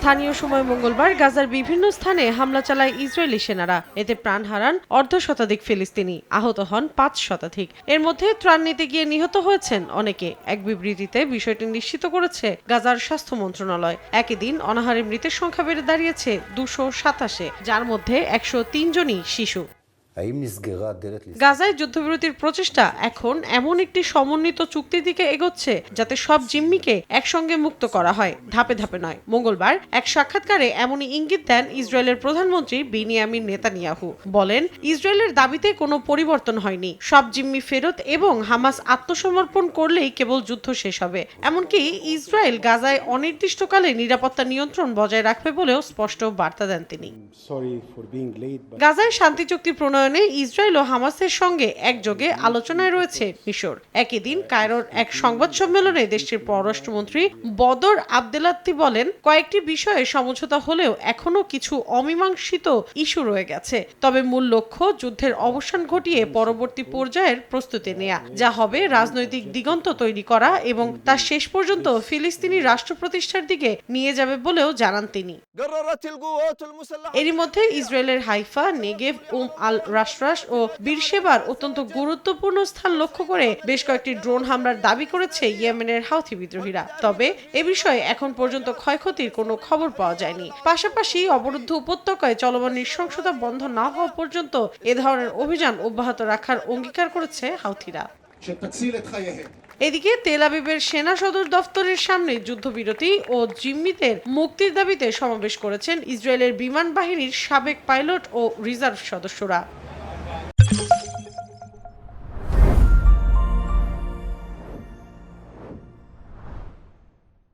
স্থানীয় সময় মঙ্গলবার গাজার বিভিন্ন স্থানে হামলা চালায় ইসরায়েলি সেনারা। এতে প্রাণ হারান অর্ধশতাধিক ফিলিস্তিনি, আহত হন ৫ শতাধিক। এর মধ্যে ত্রাণ নিতে গিয়ে নিহত হয়েছেন অনেকে। এক বিবৃতিতে বিষয়টি নিশ্চিত করেছে গাজার স্বাস্থ্য মন্ত্রণালয়। একই দিন অনাহারে মৃতের সংখ্যা বেড়ে দাঁড়িয়েছে ২২৭, যার মধ্যে ১০৩ জনই শিশু। গাজায় যুদ্ধবিরতির প্রচেষ্টা এখন এমন একটি সমন্বিত চুক্তির দিকে এগোচ্ছে যাতে সব জিম্মিকে একসঙ্গে মুক্ত করা হয়, ধাপে ধাপে নয়। মঙ্গলবার এক সাক্ষাৎকারে এমনই ইঙ্গিত দেন ইসরায়েলের প্রধানমন্ত্রী বিনিয়ামিন নেতানিয়াহু। বলেন, ইসরায়েলের দাবিতে কোনো পরিবর্তন হয়নি। সব জিম্মি ফেরত এবং হামাস আত্মসমর্পণ করলেই কেবল যুদ্ধ শেষ হবে। এমনকি ইসরায়েল গাজায় অনির্দিষ্টকালে নিরাপত্তা নিয়ন্ত্রণ বজায় রাখবে বলেও স্পষ্ট বার্তা দেন তিনি। গাজায় শান্তি চুক্তি প্রণয়নে ইসরায়েল ও হামাসের সঙ্গে একযোগে আলোচনায় রয়েছে মিশর। একই দিন কায়রোর এক সংবাদ সম্মেলনে দেশটির পররাষ্ট্রমন্ত্রী বদর আবদেলাত্তি বলেন, কয়েকটি বিষয়ে সমঝোতা হলেও এখনো কিছু অমীমাংসিত ইস্যু রয়ে গেছে। তবে মূল লক্ষ্য যুদ্ধের অবসান ঘটিয়ে পরবর্তী পর্যায়ের প্রস্তুতি নেয়া, যা হবে রাজনৈতিক দিগন্ত তৈরি করা এবং তা শেষ পর্যন্ত ফিলিস্তিনি রাষ্ট্র প্রতিষ্ঠার দিকে নিয়ে যাবে বলেও জানান তিনি। এরই মধ্যে ইসরায়েলের হাইফা, নেগেভ, আল রাশরাশ ও বীরশেবার অত্যন্ত গুরুত্বপূর্ণ স্থান লক্ষ্য করে বেশ কয়েকটি ড্রোন হামলার দাবি করেছে ইয়েমেনের হাউথি বিদ্রোহীরা। তবে এ বিষয়ে এখন পর্যন্ত ক্ষয়ক্ষতির কোনো খবর পাওয়া যায়নি। পাশাপাশি অবরুদ্ধ উপত্যকায় চলমান নৃশংসতা বন্ধ না হওয়া পর্যন্ত এ ধরনের অভিযান অব্যাহত রাখার অঙ্গীকার করেছে হাউথিরা। এদিকে তেল আবিবের সেনা সদর দফতরের সামনে যুদ্ধবিরতি ও জিম্মিদের মুক্তির দাবিতে সমাবেশ করেছেন ইসরায়েলের বিমান বাহিনীর সাবেক পাইলট ও রিজার্ভ সদস্যরা।